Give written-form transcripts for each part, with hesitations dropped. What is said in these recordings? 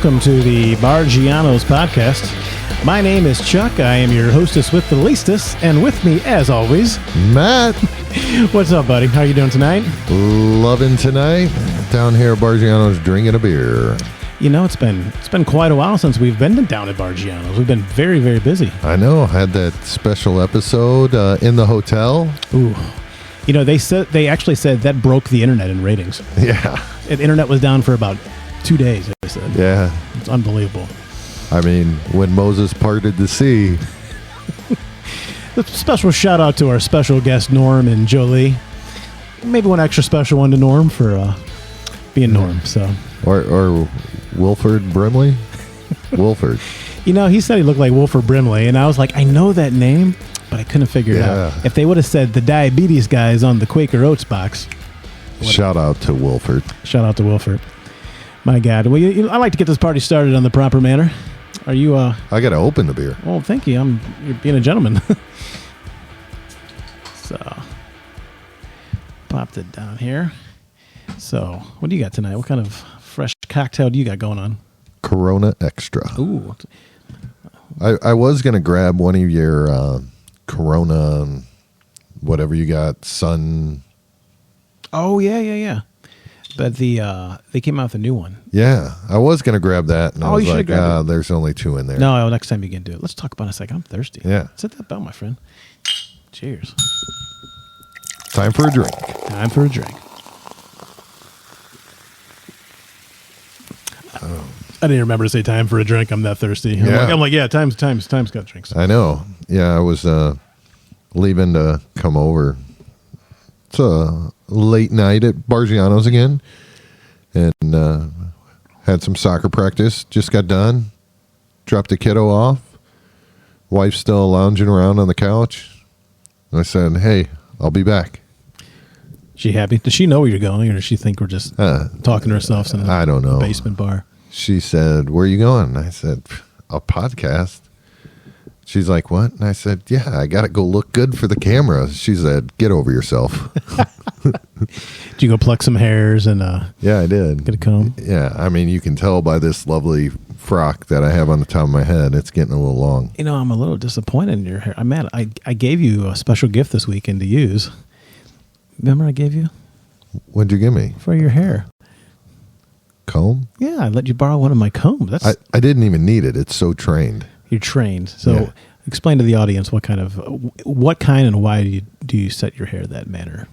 welcome to the Barggianos podcast. My name is Chuck. I am your hostess with the leastest, and with me, as always, Matt. What's up, buddy? How you doing tonight? Loving tonight. Down here at Barggianos drinking a beer. You know, it's been quite a while since we've been down at Barggianos. We've been very, very busy. I know. Had that special episode in the hotel. Ooh. You know, they actually said that broke the internet in ratings. Yeah. The internet was down for about 2 days, they said. Yeah. It's unbelievable. I mean, when Moses parted the sea. A special shout out to our special guest, Norm and Jolie. Maybe one extra special one to Norm for being Norm. So. Or Wilford Brimley? Wilford. You know, he said he looked like Wilford Brimley, and I was like, I know that name, but I couldn't figure it out. If they would have said the diabetes guys on the Quaker Oats box. Shout out to Wilford. Shout out to Wilford. My God. Well, I like to get this party started on the proper manner. Are you... I got to open the beer. Oh, thank you. You're being a gentleman. So, popped it down here. So, what do you got tonight? What kind of fresh cocktail do you got going on? Corona Extra. Ooh. I was going to grab one of your Corona, whatever you got, Sun. Oh, yeah. But they came out with a new one. Yeah, I was going to grab that, and I was like, there's only 2 in there. No, next time you can do it. Let's talk about it in a second. I'm thirsty. Yeah. Set that bell, my friend. Cheers. Time for a drink. Time for a drink. I didn't remember to say time for a drink. I'm that thirsty. Yeah. I'm like, yeah, time's got drinks. I know. Yeah, I was leaving to come over. It's a late night at Barggianos again, and had some soccer practice. Just got done. Dropped the kiddo off. Wife's still lounging around on the couch. I said, hey, I'll be back. She happy? Does she know where you're going, or does she think we're just talking to ourselves in I don't know. Basement bar? She said, where are you going? I said, a podcast. She's like, what? And I said, yeah, I got to go look good for the camera. She said, get over yourself. Did you go pluck some hairs and yeah, I did. Get a comb? Yeah, I mean, you can tell by this lovely frock that I have on the top of my head, it's getting a little long. You know, I'm a little disappointed in your hair. I'm mad. I gave you a special gift this weekend to use. Remember I gave you? What'd you give me? For your hair. Comb? Yeah, I let you borrow one of my combs. I didn't even need it. It's so trained. You're trained. So explain to the audience what kind and why do you set your hair that manner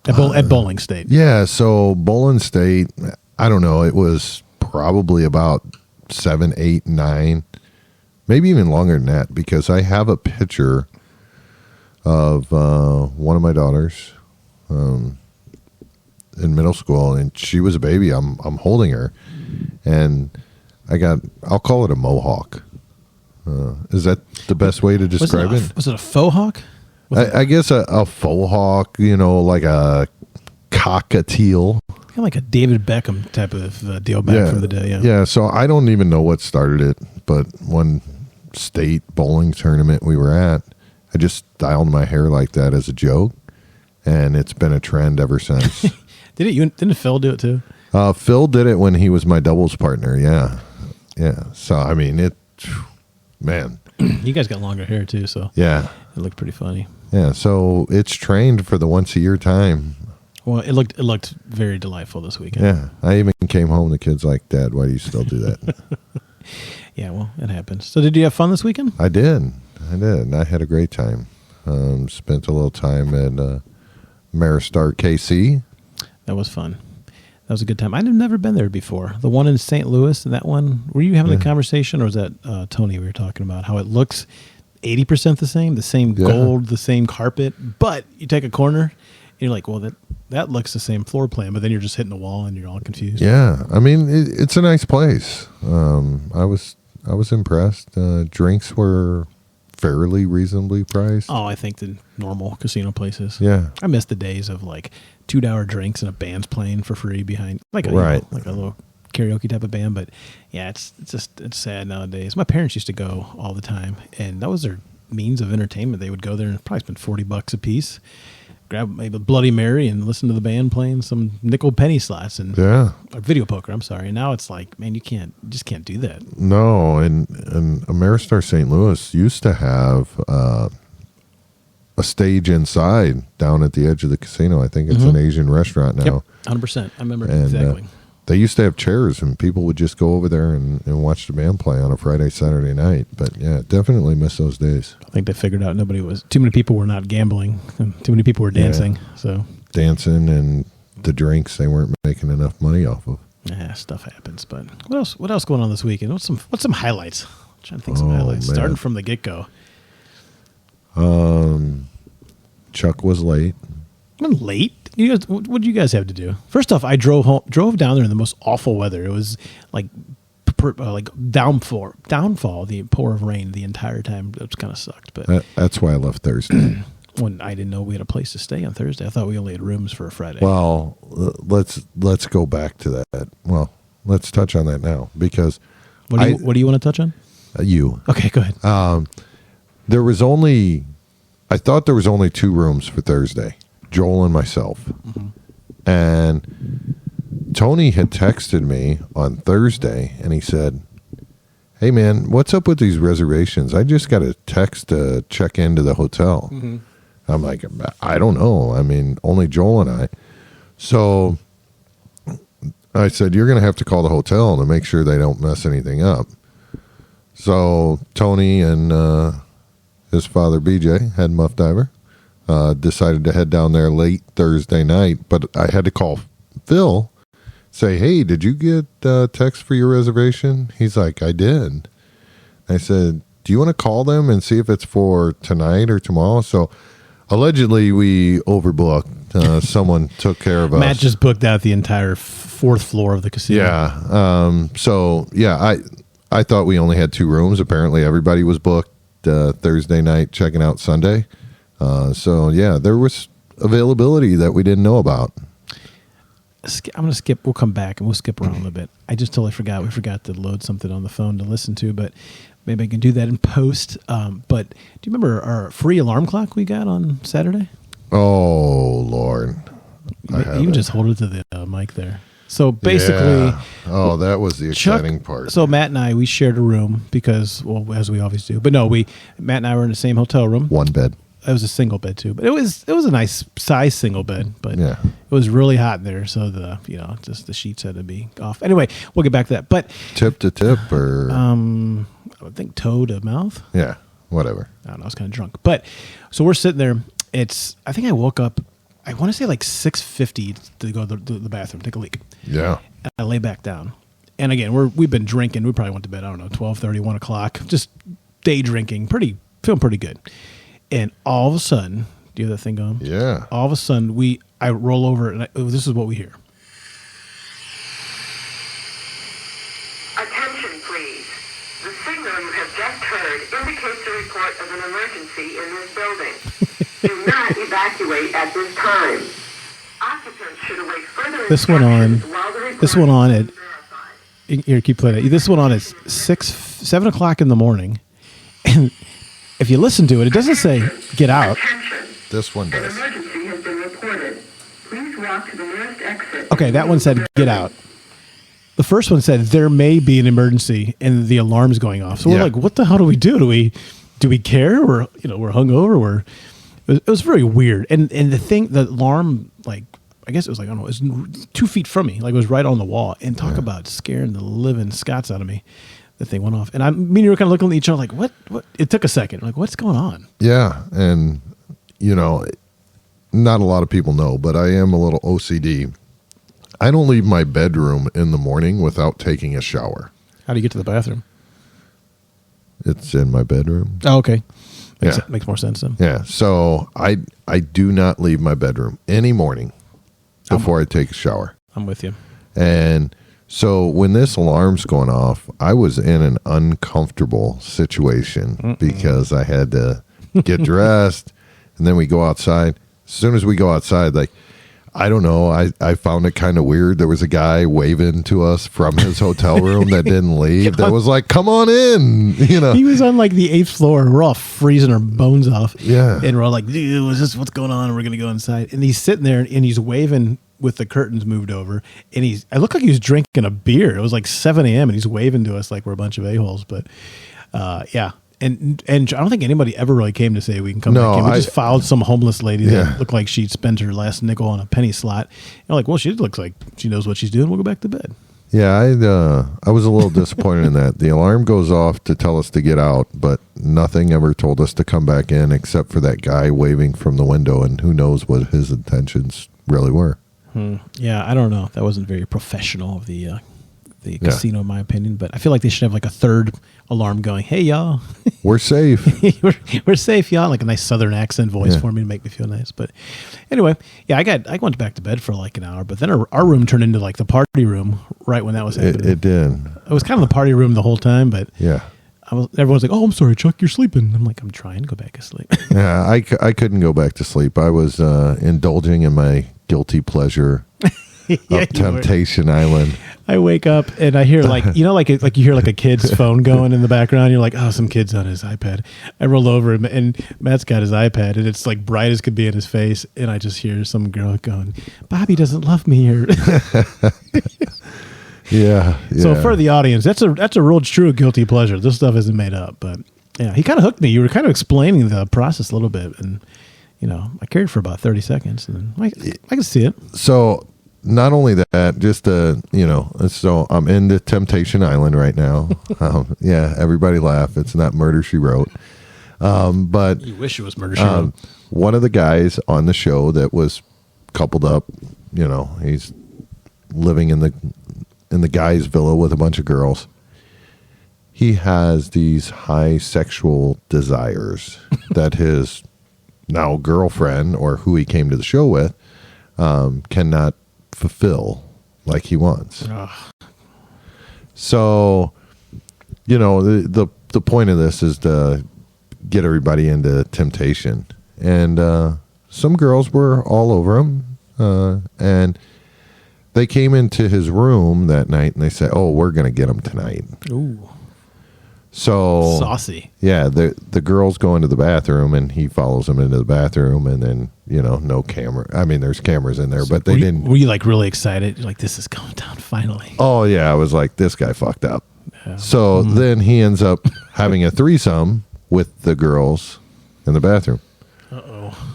at Bowling State? Yeah, so Bowling State, I don't know, it was probably about 7, 8, 9, maybe even longer than that, because I have a picture of one of my daughters in middle school, and she was a baby. I'm holding her, and I'll call it a mohawk. Is that the best way to describe it? Was it a faux hawk? I guess a faux hawk, like a cockatiel. Kind of like a David Beckham type of deal back from the day. Yeah, so I don't even know what started it, but one state bowling tournament we were at, I just styled my hair like that as a joke, and it's been a trend ever since. Didn't Phil do it too? Phil did it when he was my doubles partner, yeah. So, I mean, man. You guys got longer hair too, so yeah, it looked pretty funny. Yeah, so it's trained for the once-a-year time. Well, it looked very delightful this weekend. Yeah, I even came home, the kid's like, Dad, why do you still do that? Yeah, well, it happens. So did you have fun this weekend? I did. I had a great time. Spent a little time at Maristar KC. That was fun. That was a good time. I've never been there before. The one in St. Louis, that one, were you having a conversation, or was that Tony we were talking about, how it looks 80% the same gold, the same carpet, but you take a corner, and you're like, well, that looks the same floor plan, but then you're just hitting the wall, and you're all confused. Yeah, I mean, it's a nice place. I was impressed. Drinks were fairly reasibly priced. Oh, I think the normal casino places. Yeah. I miss the days of like $2 drinks and a band's playing for free behind like a little karaoke type of band. But yeah, it's sad nowadays. My parents used to go all the time, and that was their means of entertainment. They would go there and probably spend $40 a piece. grab maybe a Bloody Mary and listen to the band playing some nickel penny slots and or video poker. I'm sorry. And now it's like, man, you just can't do that. No, and Ameristar St. Louis used to have a stage inside down at the edge of the casino. I think it's an Asian restaurant now. Yep, 100%. I remember exactly. They used to have chairs, and people would just go over there and watch the band play on a Friday, Saturday night. But, yeah, definitely miss those days. I think they figured out too many people were not gambling, and too many people were dancing. So dancing and the drinks they weren't making enough money off of. Yeah, stuff happens. But what else going on this weekend? What's some highlights? I'm trying to think some highlights. Man. Starting from the get-go. Chuck was late. I'm late. You guys, what did you guys have to do? First off, I drove down there in the most awful weather. It was like downfall, the pour of rain the entire time. It kind of sucked. But that's why I left Thursday. When I didn't know we had a place to stay on Thursday, I thought we only had rooms for a Friday. Well, let's go back to that. Well, let's touch on that now because what do you want to touch on? You. Okay, go ahead. I thought there was only 2 rooms for Thursday. Joel and myself. And Tony had texted me on Thursday and he said, "Hey man, what's up with these reservations? I just got a text to check into the hotel." I'm like, "I don't know. I mean, only Joel and I." So I said, "You're going to have to call the hotel to make sure they don't mess anything up." So Tony and his father, BJ, head muff diver, decided to head down there late Thursday night, but I had to call Phil, say, "Hey, did you get a text for your reservation?" He's like, "I did." I said, "Do you want to call them and see if it's for tonight or tomorrow?" So allegedly we overbooked. Someone took care of us. Matt just booked out the entire 4th floor of the casino. Yeah. So yeah, I thought we only had 2 rooms. Apparently everybody was booked Thursday night, checking out Sunday. So yeah, there was availability that we didn't know about. I'm going to skip. We'll come back and we'll skip around a little bit. I just totally forgot. We forgot to load something on the phone to listen to, but maybe I can do that in post. But do you remember our free alarm clock we got on Saturday? Oh, Lord. You just hold it to the mic there. So basically, oh, that was the exciting part. So Matt and I, we shared a room because, well, as we always do. But no, Matt and I were in the same hotel room. One bed. It was a single bed too, but it was a nice size single bed. But it was really hot in there, so just the sheets had to be off. Anyway, we'll get back to that. But tip to tip, or I would think toe to mouth. Yeah, whatever. I don't know. I was kind of drunk, but so we're sitting there. I think I woke up. I want to say like 6:50 to go to the bathroom, take a leak. Yeah. And I lay back down, and again we've been drinking. We probably went to bed. I don't know, 12:30, 1 o'clock. Just day drinking, feeling pretty good. And all of a sudden, do you have that thing going? Yeah. All of a sudden, I roll over, and this is what we hear. Attention, please. The signal you have just heard indicates a report of an emergency in this building. Do not evacuate at this time. Occupants should await further This went on. This went on at. Here, keep playing it. This went on at 7 o'clock in the morning, and if you listen to it, it doesn't say "get out." This one does. An emergency has been reported. Please walk to the nearest exit. Okay, that one said "get out." The first one said there may be an emergency and the alarm's going off. So we're like, "What the hell do we do? Do we care? We're hungover. It was very weird." And the alarm, like, I guess it was like, I don't know, it was 2 feet from me, like it was right on the wall. And talk about scaring the living Scots out of me. The thing went off, and me and you were kind of looking at each other like, "What?" It took a second, like, "What's going on?" Yeah, and not a lot of people know, but I am a little OCD. I don't leave my bedroom in the morning without taking a shower. How do you get to the bathroom? It's in my bedroom. Oh, okay. Makes more sense then. Yeah, so I do not leave my bedroom any morning before I take a shower. I'm with you. And so when this alarm's going off, I was in an uncomfortable situation because I had to get dressed, and then we go outside. As soon as we go outside, like, I don't know. I found it kind of weird. There was a guy waving to us from his hotel room that didn't leave. That was like, come on in. He was on like the 8th floor. We're all freezing our bones off. Yeah. And we're all like, dude, what's going on? We're going to go inside. And he's sitting there and he's waving with the curtains moved over. And I looked like he was drinking a beer. It was like 7 a.m. and he's waving to us like we're a bunch of a-holes. But yeah. And I don't think anybody ever really came to say we can come back in. We just followed some homeless lady that looked like she'd spent her last nickel on a penny slot. And like, well, she looks like she knows what she's doing. We'll go back to bed. Yeah, I was a little disappointed in that. The alarm goes off to tell us to get out, but nothing ever told us to come back in except for that guy waving from the window, and who knows what his intentions really were. Yeah, I don't know. That wasn't very professional of the casino, in my opinion. But I feel like they should have like a third alarm going, hey, y'all. We're safe. we're safe, y'all. Like a nice southern accent voice for me to make me feel nice. But anyway, yeah, I went back to bed for like an hour. But then our room turned into like the party room right when that was happening. It did. It was kind of the party room the whole time. But yeah. Everyone's like, oh, I'm sorry, Chuck, you're sleeping. I'm like, I'm trying to go back to sleep. Yeah, I couldn't go back to sleep. I was indulging in my guilty pleasure of Temptation Island. I wake up and I hear like you hear like a kid's phone going in the background. You're like, oh, some kid's on his iPad. I roll over and Matt's got his iPad and it's like bright as could be in his face. And I just hear some girl going, Bobby doesn't love me here. Yeah. So for the audience, that's a real true guilty pleasure. This stuff isn't made up, but yeah, he kind of hooked me. You were kind of explaining the process a little bit, and I carried for about 30 seconds, and I can see it. So not only that, just so I'm into Temptation Island right now. Yeah, everybody laugh. It's not Murder, She Wrote. But you wish it was Murder, She Wrote. One of the guys on the show that was coupled up, he's living in the guy's villa with a bunch of girls. He has these high sexual desires that his now girlfriend, or who he came to the show with, cannot fulfill like he wants. Ugh. So, the point of this is to get everybody into temptation. And some girls were all over him, and they came into his room that night and they said, "Oh, we're going to get him tonight." Ooh. So saucy. Yeah, the girls go into the bathroom and he follows them into the bathroom, and then no camera. I mean, there's cameras in there, but they didn't. Were you like really excited? You're like, this is going down finally. Oh yeah, I was like, this guy fucked up. Yeah. So then he ends up having a threesome with the girls in the bathroom.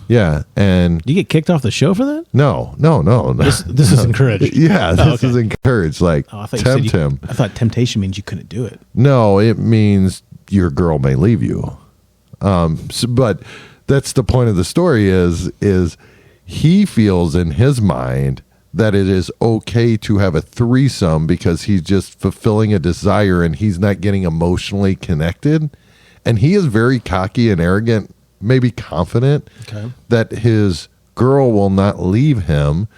Yeah, and you get kicked off the show for that? No. This is encouraged. Yeah, this is encouraged. Like, tempt him. I thought temptation means you couldn't do it. No, it means your girl may leave you. But that's the point of the story is he feels in his mind that it is okay to have a threesome because he's just fulfilling a desire and he's not getting emotionally connected. And he is very cocky and arrogant, maybe confident that his girl will not leave him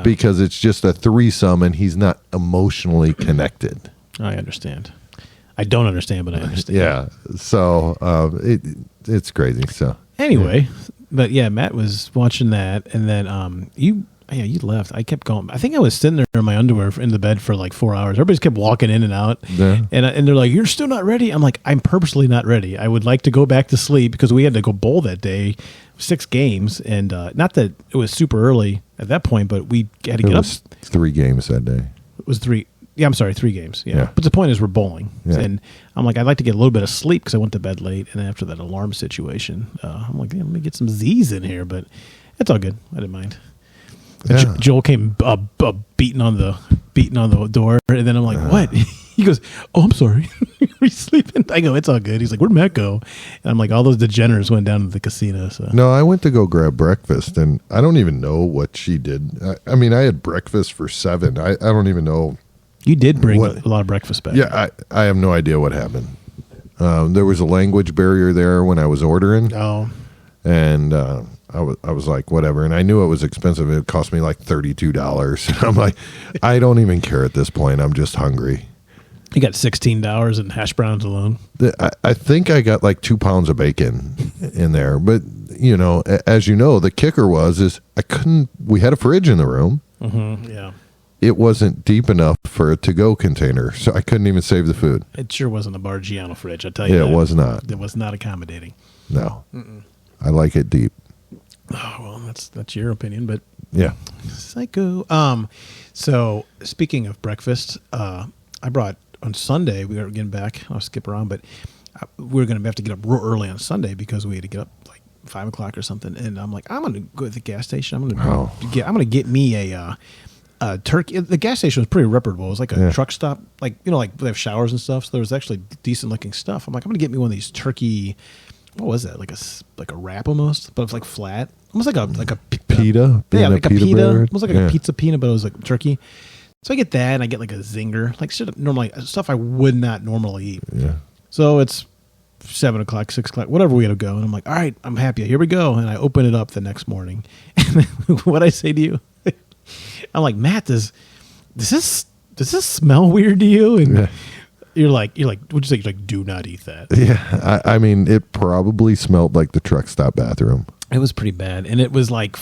because it's just a threesome and he's not emotionally connected. I understand. I don't understand, but I understand. Yeah. So it's crazy. So anyway, but yeah, Matt was watching that, and then you left. I kept going. I think I was sitting there in my underwear in the bed for like 4 hours. Everybody's kept walking in and out, and they're like, "You're still not ready." I'm like, "I'm purposely not ready. I would like to go back to sleep because we had to go bowl that day, 6 games, and not that it was super early at that point, but we had to get up. 3 games that day. It was 3. Yeah, I'm sorry, 3 games. Yeah. But the point is we're bowling. Yeah. And I'm like, I'd like to get a little bit of sleep because I went to bed late. And after that alarm situation, I'm like, let me get some Z's in here. But it's all good. I didn't mind. Yeah. Joel came beating on the door. And then I'm like, what? He goes, "Oh, I'm sorry. Are you sleeping?" I go, "It's all good." He's like, "Where'd Matt go?" And I'm like, all those degenerates went down to the casino. So no, I went to go grab breakfast, and I don't even know what she did. I mean, I had breakfast for 7. I don't even know. You did bring a lot of breakfast back. Yeah, I have no idea what happened. There was a language barrier there when I was ordering. Oh. And I was like, whatever. And I knew it was expensive. It cost me like $32. And I'm like, I don't even care at this point. I'm just hungry. You got $16 in hash browns alone. I think I got like 2 pounds of bacon in there. But you know, as you know, the kicker is we had a fridge in the room. Mm-hmm, yeah. It wasn't deep enough for a to-go container, so I couldn't even save the food. It sure wasn't a Barggiano fridge, I tell you. Yeah, that. It was not. It was not accommodating. No. I like it deep. Oh, well, that's your opinion, but yeah. Psycho. So speaking of breakfast, I brought on Sunday, we were getting back, I'll skip around, but we were going to have to get up real early on Sunday because we had to get up like 5 o'clock or something. And I'm like, I'm going to go to the gas station. I'm going to get me a turkey. The gas station was pretty reputable. It was like a truck stop, like, you know, like they have showers and stuff. So there was actually decent looking stuff. I'm like, I'm going to get me one of these turkey. What was that? Like a wrap almost, but it was like flat, almost like a pita. Yeah, like a pita. Bread. Almost like a pizza pita, but it was like turkey. So I get that, and I get like a zinger, like normally stuff I would not normally eat. Yeah. So it's 7 o'clock, 6 o'clock, whatever we had to go, and I'm like, all right, I'm happy. Here we go, and I open it up the next morning. And what I say to you, I'm like, Matt, does this smell weird to you? And you're like, what'd you say? You're like, do not eat that. Yeah, I mean, it probably smelled like the truck stop bathroom. It was pretty bad, and it was like,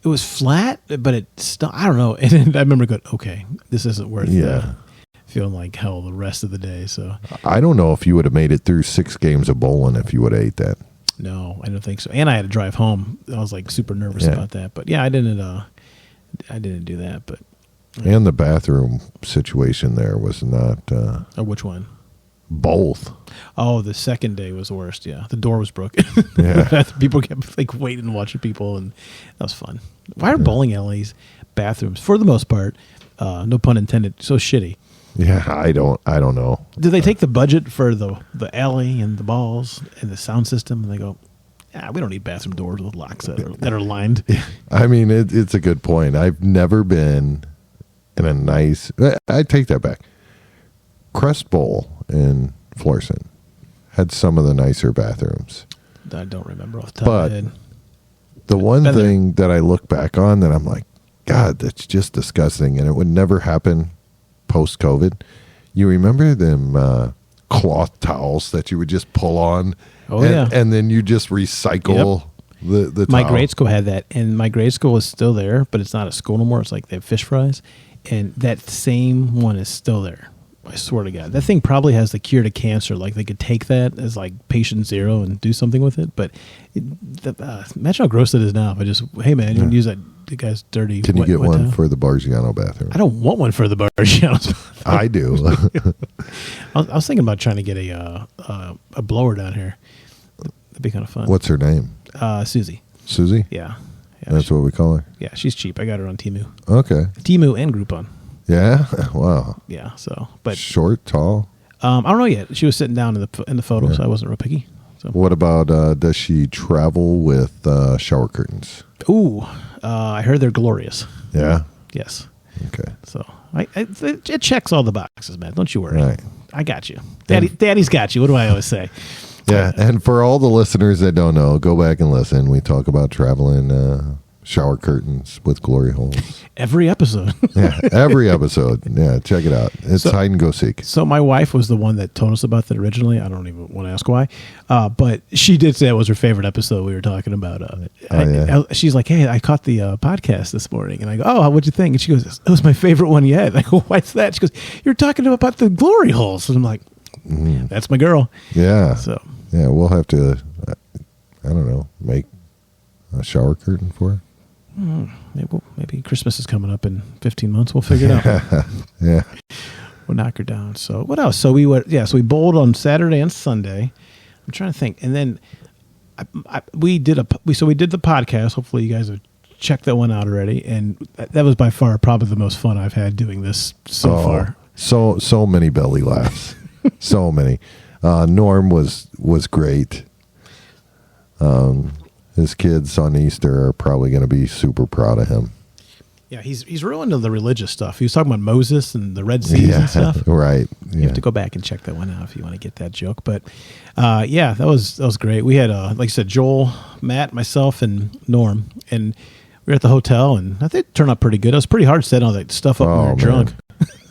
it was flat, but it still, I don't know. And I remember going, okay, this isn't worth feeling like hell the rest of the day. So I don't know if you would have made it through 6 games of bowling if you would have ate that. No, I don't think so. And I had to drive home. I was like super nervous about that. But yeah, I didn't do that. But and the bathroom situation there was not. Oh, which one? Both. Oh, the second day was the worst. Yeah, the door was broken. Yeah. People kept like waiting and watching people, and that was fun. Why are bowling alleys bathrooms, for the most part, no pun intended, so shitty? Yeah, I don't know. Do they take the budget for the alley and the balls and the sound system, and they go, we don't need bathroom doors with locks that are lined? I mean, it's a good point. I've never been in a nice. I take that back. Crest Bowl in Florissant had some of the nicer bathrooms. I don't remember off the top of my head. The one thing that I look back on that I'm like, God, that's just disgusting, and it would never happen post-COVID. You remember them cloth towels that you would just pull on? Oh, yeah. And then you just recycle the towel. My grade school had that, and my grade school is still there, but it's not a school no more. It's like they have fish fries, and that same one is still there. I swear to God. That thing probably has the cure to cancer. Like, they could take that as like patient zero and do something with it. But imagine how gross it is now. If I just, hey, man, you can use that guy's dirty. Can you get one for the Barggiano bathroom? I don't want one for the Barggianos. I do. I was thinking about trying to get a blower down here. That'd be kind of fun. What's her name? Susie. Susie? Yeah. That's what we call her? Yeah, she's cheap. I got her on Temu. Okay. Temu and Groupon. Yeah? Wow. Yeah, so, but short, tall? I don't know yet. She was sitting down in the photo, so I wasn't real picky. So. What about, does she travel with shower curtains? Ooh, I heard they're glorious. Yeah? Yes. Okay. So, it checks all the boxes, man. Don't you worry. Right. I got you. Daddy's got you. What do I always say? Yeah, and for all the listeners that don't know, go back and listen. We talk about traveling shower curtains with glory holes. Every episode. Yeah, every episode. Yeah, check it out. It's hide and go seek. So my wife was the one that told us about that originally. I don't even want to ask why. But she did say it was her favorite episode we were talking about. She's like, hey, I caught the podcast this morning. And I go, oh, what'd you think? And she goes, it was my favorite one yet. And I go, why's that? She goes, you're talking about the glory holes. And I'm like, that's my girl. Yeah. So yeah, we'll have to, I don't know, make a shower curtain for her. Maybe Christmas is coming up in 15 months. We'll figure it out. Yeah. We'll knock her down. So what else? So we bowled on Saturday and Sunday. I'm trying to think. And then we did the podcast. Hopefully you guys have checked that one out already. And that was by far probably the most fun I've had doing this so far. So many belly laughs. So many. Norm was great. His kids on Easter are probably going to be super proud of him. Yeah, he's real into the religious stuff. He was talking about Moses and the Red Sea and stuff. Right. Yeah. You have to go back and check that one out if you want to get that joke. But yeah, that was great. We had like I said, Joel, Matt, myself, and Norm, and we were at the hotel, and I think it turned out pretty good. It was pretty hard setting all that stuff up when we were drunk.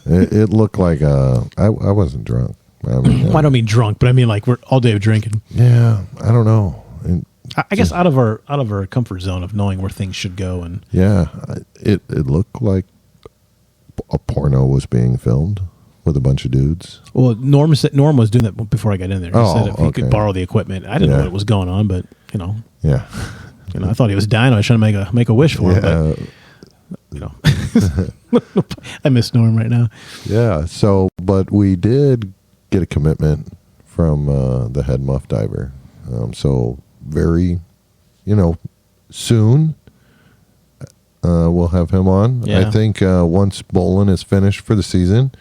It looked like I wasn't drunk. I mean, well, I don't mean drunk, but I mean like we're all day drinking. Yeah, I don't know. And I guess out of our comfort zone of knowing where things should go, and it looked like a porno was being filmed with a bunch of dudes. Well, Norm was doing that before I got in there. He said if he could borrow the equipment. I didn't know what was going on, but I thought he was dying. I was trying to make a wish for him, but I miss Norm right now. Yeah. So, but we did get a commitment from the head muff diver. So very, soon we'll have him on. Yeah. I think once bowling is finished for the season,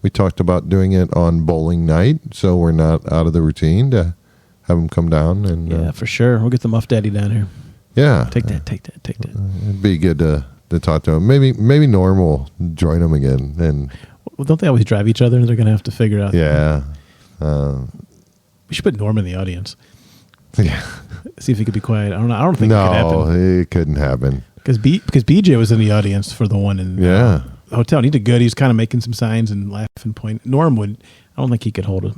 we talked about doing it on bowling night, so we're not out of the routine to have him come down. And for sure. We'll get the Muff Daddy down here. Yeah. Take that. It'd be good to talk to him. Maybe Norm will join him again. And well, don't they always drive each other? They're going to have to figure out. Yeah. We should put Norm in the audience. Yeah. See if he could be quiet. I don't think it could happen. No, it couldn't happen. Because BJ was in the audience for the one in the hotel. And he did good. He was kind of making some signs and laughing point. Norm I don't think he could hold it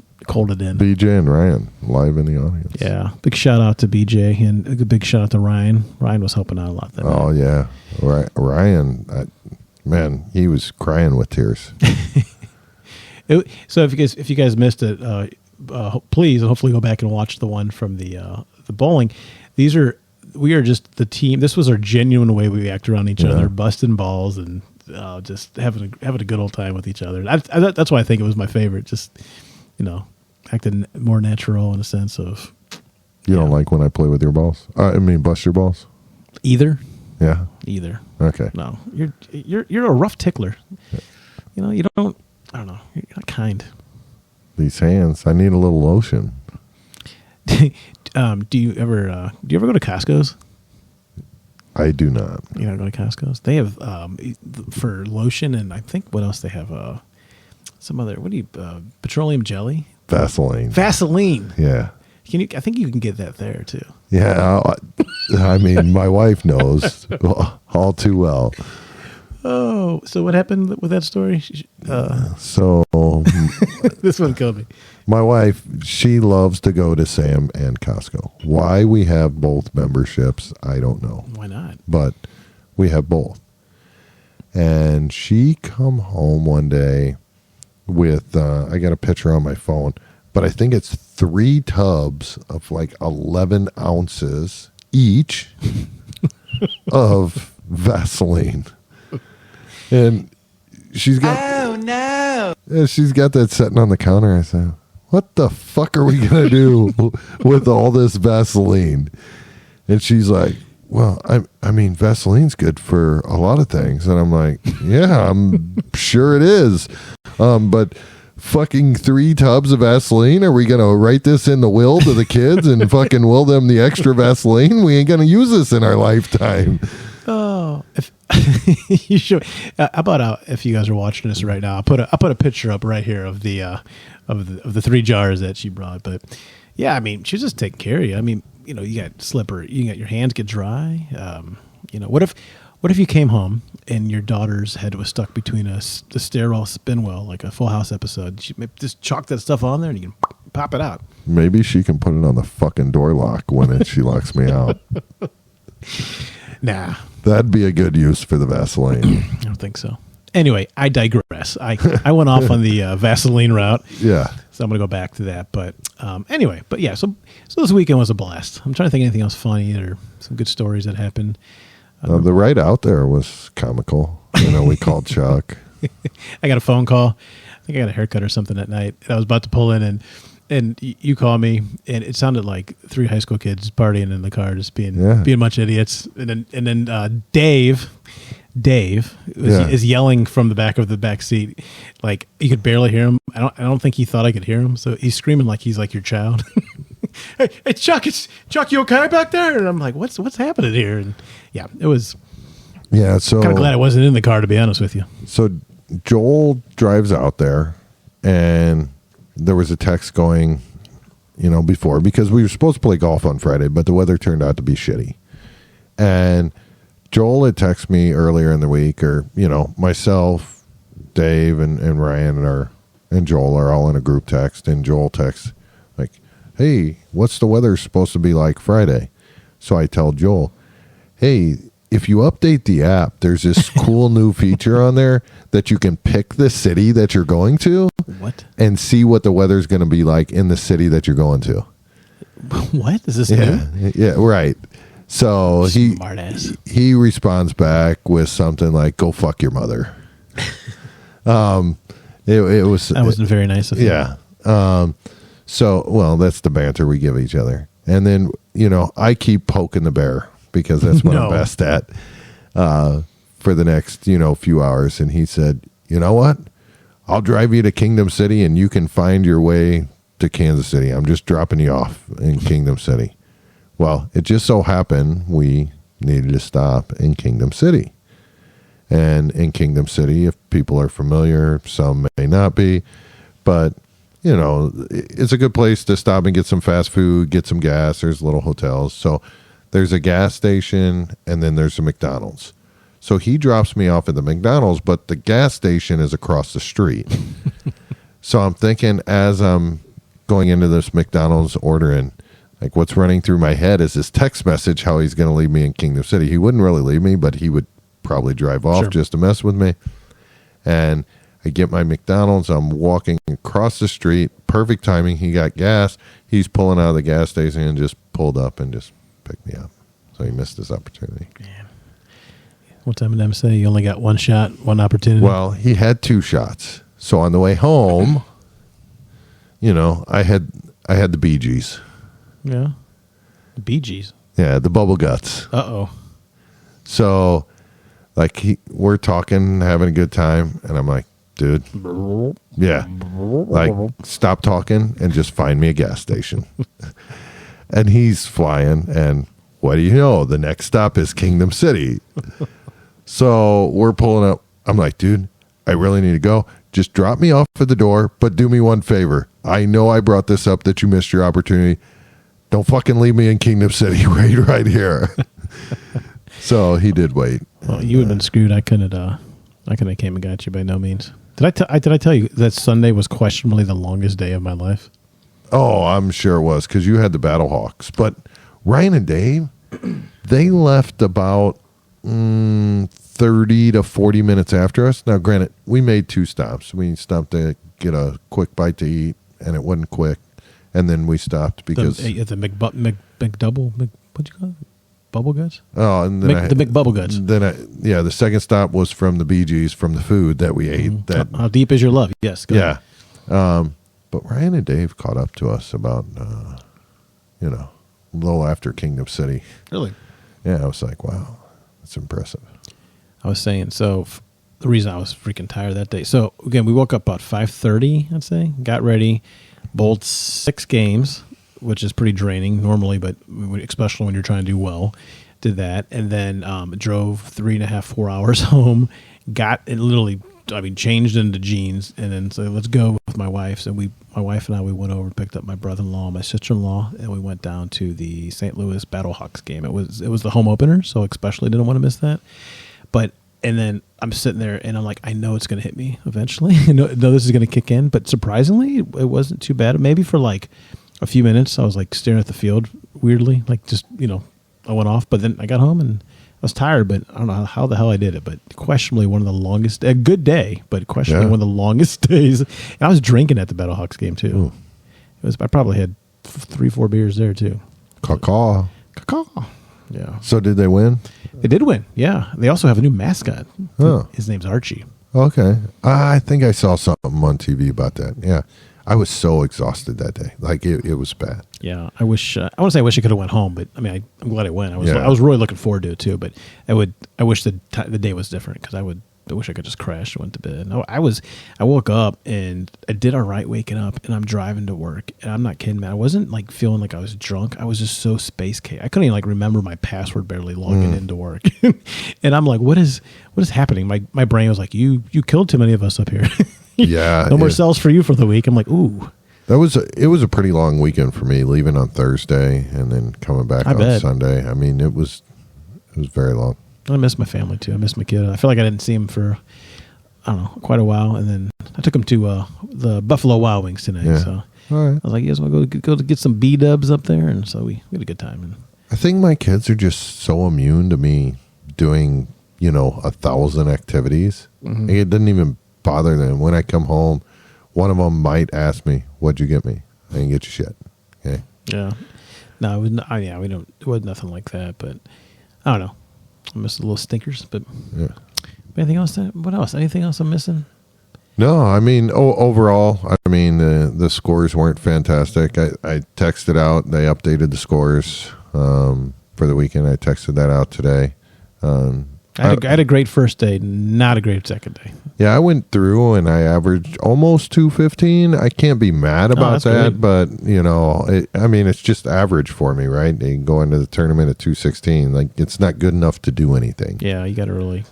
in. BJ and Ryan live in the audience. Yeah. Big shout out to BJ and a big shout out to Ryan. Ryan was helping out a lot that night. Oh, yeah. Ryan, man, he was crying with tears. So if you guys missed it, please hopefully go back and watch the one from the bowling. We are just the team. This was our genuine way we act around each other, busting balls and just having a good old time with each other. That's why I think it was my favorite. Just acting more natural in a sense of. You don't like when I play with your balls? Bust your balls. Either. Yeah. Either. Okay. No, you're a rough tickler. You don't. I don't know. You're not kind. These hands. I need a little lotion. Do you ever go to Costco's? I do not. You don't go to Costco's? They have for lotion, and I think what else they have? Some other petroleum jelly, Vaseline. Yeah. I think you can get that there too. Yeah. My wife knows all too well. Oh, so what happened with that story? This one killed me. My wife, she loves to go to Sam and Costco. Why we have both memberships, I don't know. Why not? But we have both. And she come home one day with, I got a picture on my phone, but I think it's 3 tubs of like 11 ounces each of Vaseline. And she's got she's got that sitting on the counter. I said, what the fuck are we going to do with all this Vaseline? And she's like, well, I mean, Vaseline's good for a lot of things. And I'm like, yeah, I'm sure it is. But fucking 3 tubs of Vaseline? Are we going to write this in the will to the kids and fucking will them the extra Vaseline? We ain't going to use this in our lifetime. Oh, you should. How about if you guys are watching this right now, I'll put a picture up right here of the 3 jars that she brought. But yeah, I mean, she's just taking care of you. I mean, you got slipper, you got your hands get dry. What if you came home and your daughter's head was stuck between the stairwell spin wheel, like a Full House episode? She just chalk that stuff on there and you can pop it out. Maybe she can put it on the fucking door lock when she locks me out. Nah. That'd be a good use for the Vaseline. I don't think so. Anyway, I digress. I went off on the Vaseline route. Yeah. So I'm going to go back to that. But anyway, so this weekend was a blast. I'm trying to think of anything else funny or some good stories that happened. The ride out there was comical. We called Chuck. I got a phone call. I think I got a haircut or something at night. I was about to pull in and you call me, and it sounded like 3 high school kids partying in the car, just being a bunch of idiots. And then Dave is yelling from the back of the back seat, like you could barely hear him. I don't think he thought I could hear him, so he's screaming like he's like your child. hey Chuck, you okay back there? And I'm like, what's happening here? And yeah, it was. Yeah, so kind of glad I wasn't in the car, to be honest with you. So Joel drives out there, and there was a text going, before, because we were supposed to play golf on Friday, but the weather turned out to be shitty. And Joel had texted me earlier in the week, or, myself, Dave, and Ryan and Joel are all in a group text, and Joel texts like, hey, what's the weather supposed to be like Friday? So I tell Joel, hey, if you update the app, there's this cool new feature on there that you can pick the city that you're going to. What? And see what the weather's going to be like in the city that you're going to. What? Is this new? Yeah, right. So he responds back with something like, go fuck your mother. It was... That wasn't very nice of him. Yeah. So, well, that's the banter we give each other. And then, I keep poking the bear because that's what I'm best at for the next, few hours. And he said, you know what? I'll drive you to Kingdom City and you can find your way to Kansas City. I'm just dropping you off in Kingdom City. Well, it just so happened we needed to stop in Kingdom City. And in Kingdom City, if people are familiar, some may not be, but, it's a good place to stop and get some fast food, get some gas. There's little hotels. So there's a gas station and then there's a McDonald's. So he drops me off at the McDonald's, but the gas station is across the street. So I'm thinking as I'm going into this McDonald's ordering, like what's running through my head is this text message, how he's going to leave me in Kingdom City. He wouldn't really leave me, but he would probably drive off just to mess with me. And I get my McDonald's. I'm walking across the street. Perfect timing. He got gas. He's pulling out of the gas station and just pulled up and just picked me up. So he missed his opportunity. Man. What time did them say? You only got one shot, one opportunity? Well, he had two shots. So on the way home, I had the Bee Gees. Yeah. The Bee Gees? Yeah, the Bubble Guts. Uh-oh. So, we're talking, having a good time, and I'm like, dude, yeah, stop talking and just find me a gas station. And he's flying, and what do you know? The next stop is Kingdom City. So we're pulling up. I'm like, dude, I really need to go. Just drop me off at the door, but do me one favor. I know I brought this up that you missed your opportunity. Don't fucking leave me in Kingdom City right here. So he did wait. Well, you would have been screwed. I couldn't have came and got you by no means. Did I tell you that Sunday was questionably the longest day of my life? Oh, I'm sure it was because you had the Battlehawks. But Ryan and Dave, they left about 30 to 40 minutes after us. Now, granted, we made two stops. We stopped to get a quick bite to eat, and it wasn't quick. And then we stopped because... the McDouble, what'd you call it? Bubble Guts? Oh, and then the McBubble Guts. Then the second stop was from the Bee Gees, from the food that we ate. How deep is your love? Yes. Go ahead. But Ryan and Dave caught up to us about, a little after Kingdom City. Really? Yeah, I was like, wow, that's impressive. I was saying, so the reason I was freaking tired that day. So, again, we woke up about 5:30, I'd say, got ready, bowled 6 games, which is pretty draining normally, but especially when you're trying to do well, did that. And then drove 3.5, 4 hours home, got it literally, changed into jeans, and then said, let's go with my wife. So my wife and I, we went over and picked up my brother-in-law, my sister-in-law, and we went down to the St. Louis Battlehawks game. It was the home opener, so especially didn't want to miss that. And then I'm sitting there, and I'm like, I know it's going to hit me eventually. I know this is going to kick in. But surprisingly, it wasn't too bad. Maybe for a few minutes, I was staring at the field weirdly, I went off. But then I got home, and I was tired, but I don't know how the hell I did it. But questionably one of the longest, a good day, but questionably one of the longest days. And I was drinking at the Battlehawks game, too. Ooh. I probably had 3-4 beers there, too. Caw. Yeah. So did they win? They did win, yeah. They also have a new mascot. Oh. His name's Archie. Okay. I think I saw something on TV about that. Yeah. I was so exhausted that day. It was bad. Yeah. I wish I could have went home, but I'm glad I went. I was really looking forward to it too, but I wish the day was different because I wish I could just crash and went to bed. No, I woke up and I did all right waking up, and I'm driving to work, and I'm not kidding, man. I wasn't feeling like I was drunk. I was just so space cake. I couldn't even remember my password barely logging into work. And I'm like, what is happening? My brain was like, you killed too many of us up here. Yeah. No more cells for you for the week. I'm like, ooh. It was a pretty long weekend for me, leaving on Thursday and then coming back on Sunday. It was very long. I miss my family too. I miss my kid. I feel like I didn't see him for, I don't know, quite a while. And then I took him to the Buffalo Wild Wings tonight. Yeah. So all right. I was like, you guys want to go to get some B-dubs up there? And so we had a good time. And I think my kids are just so immune to me doing, 1,000 activities. Mm-hmm. It doesn't even bother them. When I come home, one of them might ask me, "What'd you get me?" I didn't get you shit. Okay. Yeah. No, it was we don't. It was nothing like that. But I don't know. I missed the little stinkers. But Yeah. anything else? What else? Anything else I'm missing? No, I mean, overall, the scores weren't fantastic. I texted out. They updated the scores for the weekend. I texted that out today. I had a great first day, not a great second day. Yeah, I went through and I averaged almost 215. I can't be mad about that, good. but it's just average for me, right? They go into the tournament at 216. Like, it's not good enough to do anything. Yeah, you got to really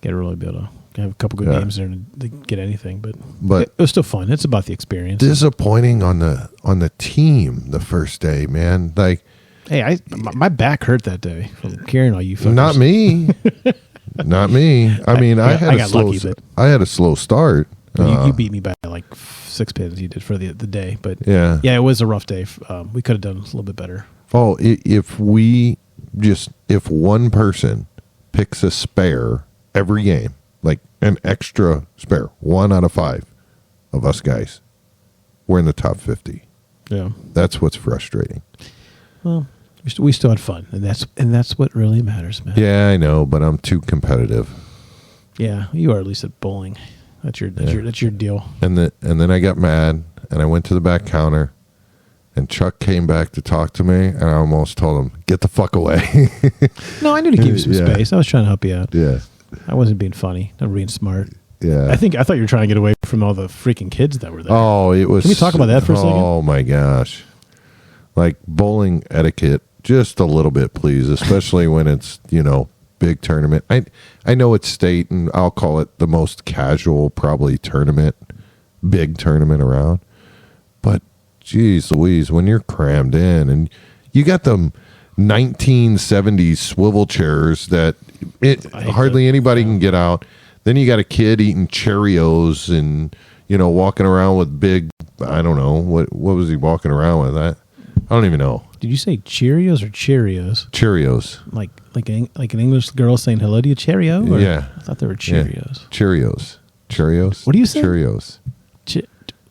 be able to have a couple good games there to get anything. But it was still fun. It's about the experience. Disappointing on the team the first day, man. Like, hey, my back hurt that day from carrying all you fuckers. Not me. Not me. I had a slow start. You beat me by like 6 pins. You did for the day, but yeah, it was a rough day. We could have done a little bit better. Oh, if one person picks a spare every game, like an extra spare, 1 out of 5 of us guys, we're in the top 50. Yeah, that's what's frustrating. Well, we still had fun, and that's what really matters, man. Yeah, I know, but I'm too competitive. Yeah, you are at least at bowling. That's your deal. And then I got mad, and I went to the back counter, and Chuck came back to talk to me, and I almost told him, "Get the fuck away." No, I knew to give you some space. I was trying to help you out. Yeah, I wasn't being funny. I'm being smart. Yeah, I thought you were trying to get away from all the freaking kids that were there. Oh, it was. Can we talk about that for a second? Oh my gosh, like bowling etiquette. Just a little bit, please, especially when it's, big tournament. I know it's state, and I'll call it the most casual, probably big tournament around. But, geez Louise, when you're crammed in and you got them 1970s swivel chairs that hardly anybody can get out. Then you got a kid eating Cheerios and, walking around with big, I don't know, what was he walking around with? I don't even know. Did you say Cheerios or Cheerios? Cheerios. Like an English girl saying hello to you, Cheerio? Or? Yeah. I thought they were Cheerios. Yeah. Cheerios. What do you say? Cheerios. Are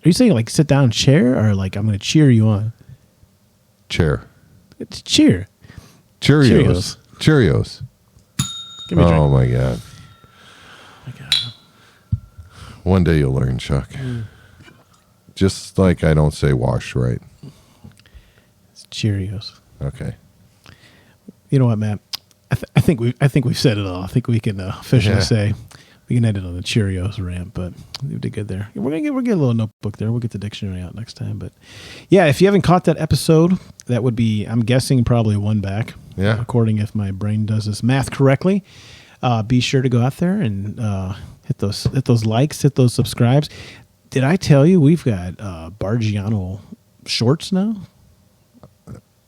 you saying like sit down chair or like I'm going to cheer you on? Chair. It's cheer. Cheerios. Cheerios. Give me a drink. Oh my God. One day you'll learn, Chuck. Just like I don't say wash right. Cheerios. Okay. You know what, Matt? I think we've said it all. I think we can officially say we can end it on the Cheerios rant, but we did good there. We're gonna get a little notebook there. We'll get the dictionary out next time. But yeah, if you haven't caught that episode, that would be, I'm guessing, probably 1 back. Yeah. According if my brain does this math correctly. Be sure to go out there and hit those likes, hit those subscribes. Did I tell you we've got Barggiano shorts now?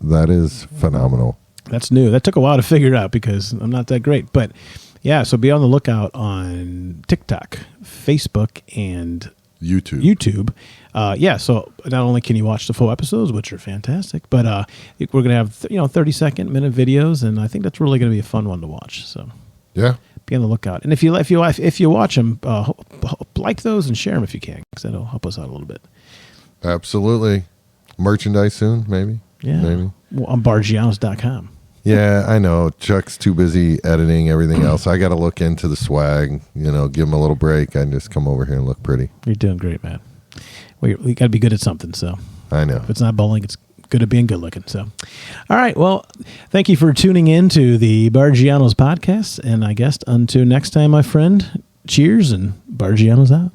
That is phenomenal. That's new. That took a while to figure it out because I'm not that great. But yeah, so be on the lookout on TikTok, Facebook, and YouTube. So not only can you watch the full episodes, which are fantastic, but we're going to have 30-second minute videos, and I think that's really going to be a fun one to watch. So yeah, be on the lookout. And if you watch them, like those and share them if you can, because that'll help us out a little bit. Absolutely. Merchandise soon, maybe. Yeah. Maybe. Well, on Barggianos.com. Yeah, I know. Chuck's too busy editing everything else. I got to look into the swag, give him a little break. I can just come over here and look pretty. You're doing great, man. Well, you got to be good at something, so. I know. If it's not bowling, it's good at being good looking. So, all right. Well, thank you for tuning in to the Barggianos podcast. And I guess until next time, my friend, cheers and Barggianos out.